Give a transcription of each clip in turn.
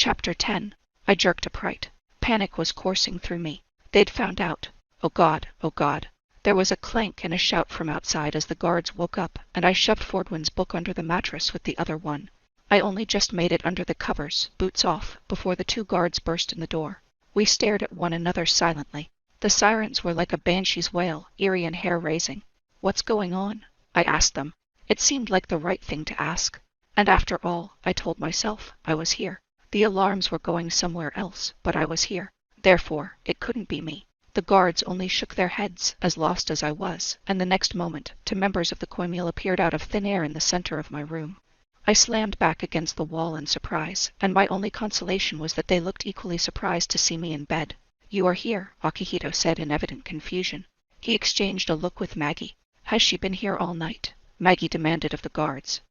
Chapter 10. I jerked upright. Panic was coursing through me. They'd found out. Oh God, oh God. There was a clank and a shout from outside as the guards woke up, and I shoved Fordwin's book under the mattress with the other one. I only just made it under the covers, boots off, before the two guards burst in the door. We stared at one another silently. The sirens were like a banshee's wail, eerie and hair-raising. "What's going on?" I asked them. It seemed like the right thing to ask. And after all, I told myself, I was here. The alarms were going somewhere else, but I was here. Therefore, it couldn't be me. The guards only shook their heads, as lost as I was, and the next moment, two members of the Coimil appeared out of thin air in the center of my room. I slammed back against the wall in surprise, and my only consolation was that they looked equally surprised to see me in bed. "You are here," Akihito said in evident confusion. He exchanged a look with Maggie. "Has she been here all night?" Maggie demanded of the guards.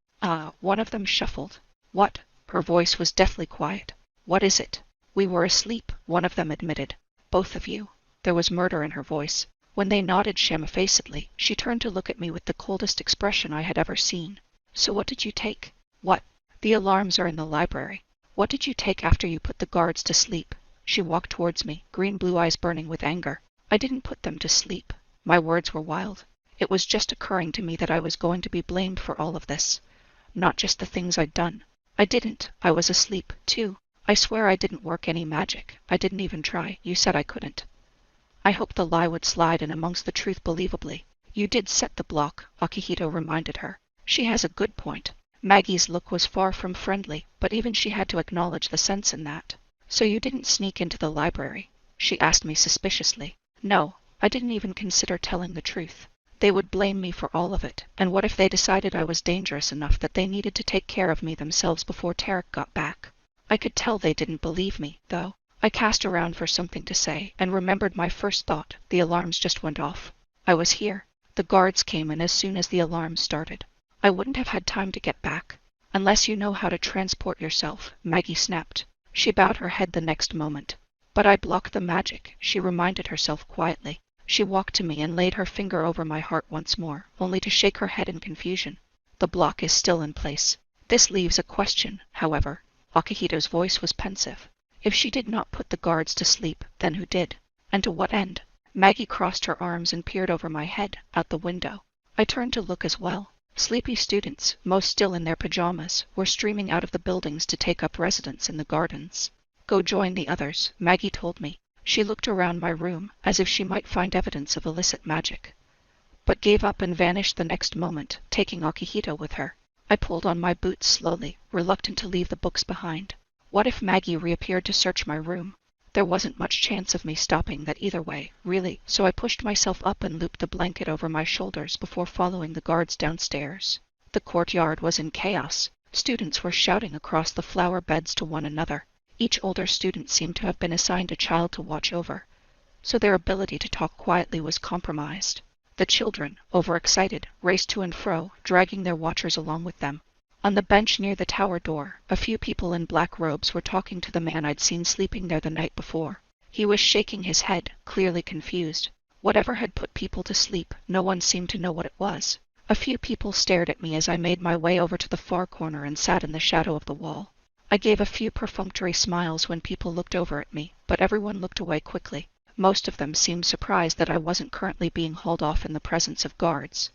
One of them shuffled. "What?" Her voice was deathly quiet. "What is it?" "We were asleep," one of them admitted. "Both of you." There was murder in her voice. When they nodded shamefacedly, she turned to look at me with the coldest expression I had ever seen. "So what did you take?" "What?" "The alarms are in the library. What did you take after you put the guards to sleep?" She walked towards me, green-blue eyes burning with anger. "I didn't put them to sleep." My words were wild. It was just occurring to me that I was going to be blamed for all of this. Not just the things I'd done. I didn't. I was asleep, too. I swear I didn't work any magic. I didn't even try. You said I couldn't. I hoped the lie would slide in amongst the truth believably. "You did set the block," Akihito reminded her. She has a good point. Maggie's look was far from friendly, but even she had to acknowledge the sense in that. "So you didn't sneak into the library?" She asked me suspiciously. "No, I didn't even consider telling the truth. They would blame me for all of it, and what if they decided I was dangerous enough that they needed to take care of me themselves before Tarek got back? I could tell they didn't believe me, though. I cast around for something to say, and remembered my first thought. The alarms just went off. I was here. The guards came in as soon as the alarms started. I wouldn't have had time to get back. Unless you know how to transport yourself," Maggie snapped. She bowed her head the next moment. "But I blocked the magic," she reminded herself quietly. She walked to me and laid her finger over my heart once more, only to shake her head in confusion. "The block is still in place. This leaves a question, however." Akihito's voice was pensive. "If she did not put the guards to sleep, then who did? And to what end?" Maggie crossed her arms and peered over my head, out the window. I turned to look as well. Sleepy students, most still in their pajamas, were streaming out of the buildings to take up residence in the gardens. "Go join the others," Maggie told me. She looked around my room, as if she might find evidence of illicit magic, but gave up and vanished the next moment, taking Akihito with her. I pulled on my boots slowly, reluctant to leave the books behind. What if Maggie reappeared to search my room? There wasn't much chance of me stopping that either way, really, so I pushed myself up and looped the blanket over my shoulders before following the guards downstairs. The courtyard was in chaos. Students were shouting across the flower beds to one another. Each older student seemed to have been assigned a child to watch over, so their ability to talk quietly was compromised. The children, overexcited, raced to and fro, dragging their watchers along with them. On the bench near the tower door, a few people in black robes were talking to the man I'd seen sleeping there the night before. He was shaking his head, clearly confused. Whatever had put people to sleep, no one seemed to know what it was. A few people stared at me as I made my way over to the far corner and sat in the shadow of the wall. I gave a few perfunctory smiles when people looked over at me, but everyone looked away quickly. Most of them seemed surprised that I wasn't currently being hauled off in the presence of guards.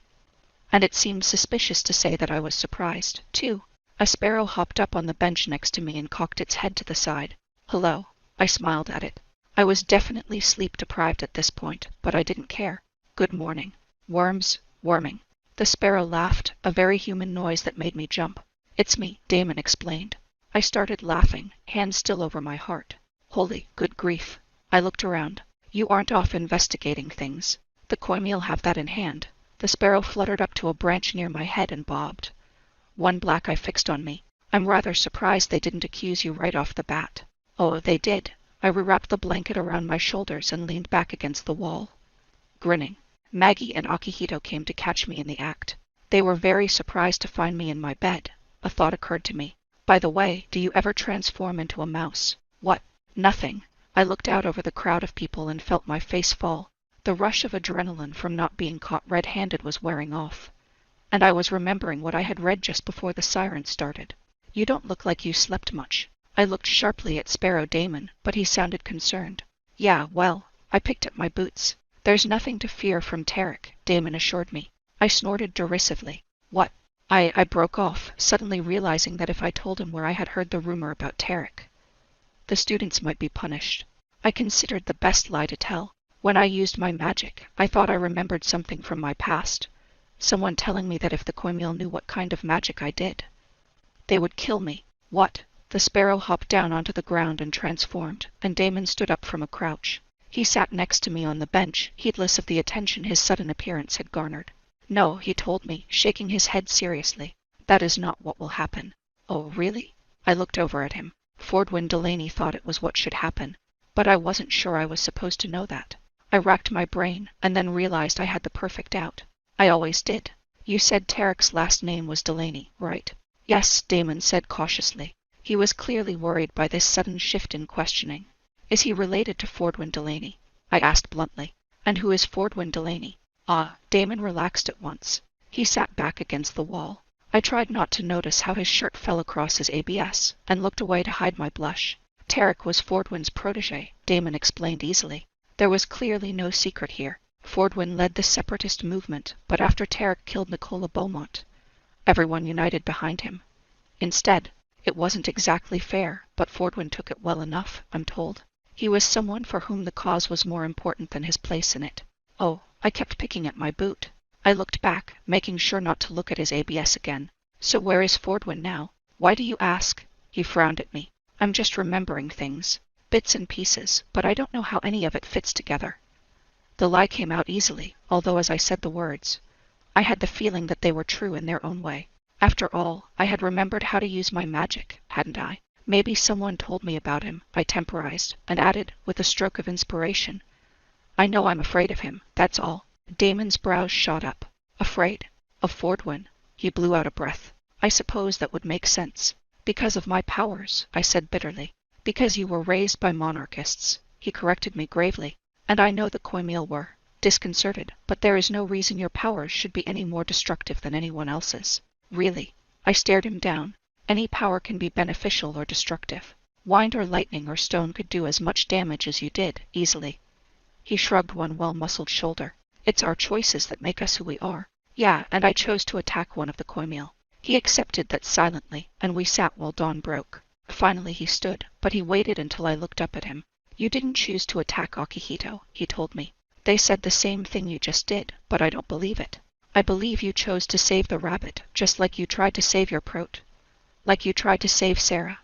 And it seemed suspicious to say that I was surprised, too. A sparrow hopped up on the bench next to me and cocked its head to the side. "Hello." I smiled at it. I was definitely sleep-deprived at this point, but I didn't care. "Good morning." "Worms, worming." The sparrow laughed, a very human noise that made me jump. "It's me," Damon explained. I started laughing, hands still over my heart. Holy good grief. I looked around. "You aren't off investigating things. The Coimil have that in hand." The sparrow fluttered up to a branch near my head and bobbed. One black eye fixed on me. "I'm rather surprised they didn't accuse you right off the bat." "Oh, they did." I rewrapped the blanket around my shoulders and leaned back against the wall, grinning. Maggie and Akihito came to catch me in the act. They were very surprised to find me in my bed. A thought occurred to me. "By the way, do you ever transform into a mouse?" "What?" "Nothing." I looked out over the crowd of people and felt my face fall. The rush of adrenaline from not being caught red-handed was wearing off. And I was remembering what I had read just before the sirens started. "You don't look like you slept much." I looked sharply at Sparrow Damon, but he sounded concerned. Yeah, well, I picked up my boots. There's nothing to fear from Tarek, Damon assured me. I snorted derisively. What? I broke off, suddenly realizing that if I told him where I had heard the rumor about Tarek, the students might be punished. I considered the best lie to tell. When I used my magic, I thought I remembered something from my past. Someone telling me that if the Koimil knew what kind of magic I did, they would kill me. What? The sparrow hopped down onto the ground and transformed, and Damon stood up from a crouch. He sat next to me on the bench, heedless of the attention his sudden appearance had garnered. No, he told me, shaking his head seriously. That is not what will happen. Oh, really? I looked over at him. Fordwin Delaney thought it was what should happen, but I wasn't sure I was supposed to know that. I racked my brain, and then realized I had the perfect out. I always did. You said Tarek's last name was Delaney, right? Yes, Damon said cautiously. He was clearly worried by this sudden shift in questioning. Is he related to Fordwin Delaney? I asked bluntly. And who is Fordwin Delaney? Ah, Damon relaxed at once. He sat back against the wall. I tried not to notice how his shirt fell across his ABS, and looked away to hide my blush. Tarek was Fordwin's protege, Damon explained easily. There was clearly no secret here. Fordwin led the separatist movement, but after Tarek killed Nicola Beaumont, everyone united behind him. Instead, it wasn't exactly fair, but Fordwin took it well enough, I'm told. He was someone for whom the cause was more important than his place in it. Oh, I kept picking at my boot. I looked back, making sure not to look at his ABS again. So where is Fordwin now? Why do you ask? He frowned at me. I'm just remembering things. Bits and pieces, but I don't know how any of it fits together. The lie came out easily, although as I said the words, I had the feeling that they were true in their own way. After all, I had remembered how to use my magic, hadn't I? Maybe someone told me about him, I temporized, and added, with a stroke of inspiration, I know I'm afraid of him, that's all. Damon's brows shot up. Afraid? Of Fordwin? He blew out a breath. I suppose that would make sense. Because of my powers, I said bitterly. Because you were raised by monarchists, he corrected me gravely. And I know the Koimil were. Disconcerted, but there is no reason your powers should be any more destructive than anyone else's. Really. I stared him down. Any power can be beneficial or destructive. Wind or lightning or stone could do as much damage as you did, easily. He shrugged one well-muscled shoulder. It's our choices that make us who we are. Yeah, and I chose to attack one of the Koimil. He accepted that silently, and we sat while dawn broke. Finally he stood, but he waited until I looked up at him. You didn't choose to attack Akihito, he told me. They said the same thing you just did, but I don't believe it. I believe you chose to save the rabbit, just like you tried to save your prot. Like you tried to save Sarah.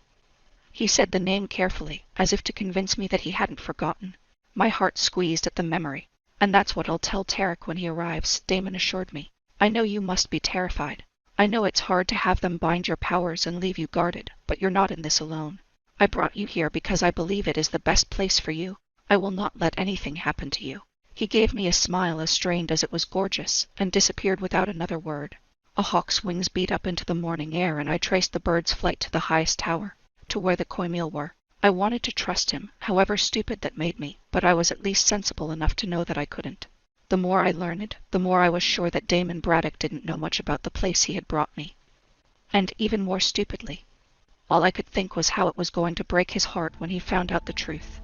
He said the name carefully, as if to convince me that he hadn't forgotten. My heart squeezed at the memory. And that's what I'll tell Tarek when he arrives, Damon assured me. I know you must be terrified. I know it's hard to have them bind your powers and leave you guarded, but you're not in this alone. I brought you here because I believe it is the best place for you. I will not let anything happen to you. He gave me a smile as strained as it was gorgeous, and disappeared without another word. A hawk's wings beat up into the morning air, and I traced the bird's flight to the highest tower, to where the Koimil were. I wanted to trust him, however stupid that made me, but I was at least sensible enough to know that I couldn't. The more I learned, the more I was sure that Damon Braddock didn't know much about the place he had brought me. And even more stupidly, all I could think was how it was going to break his heart when he found out the truth.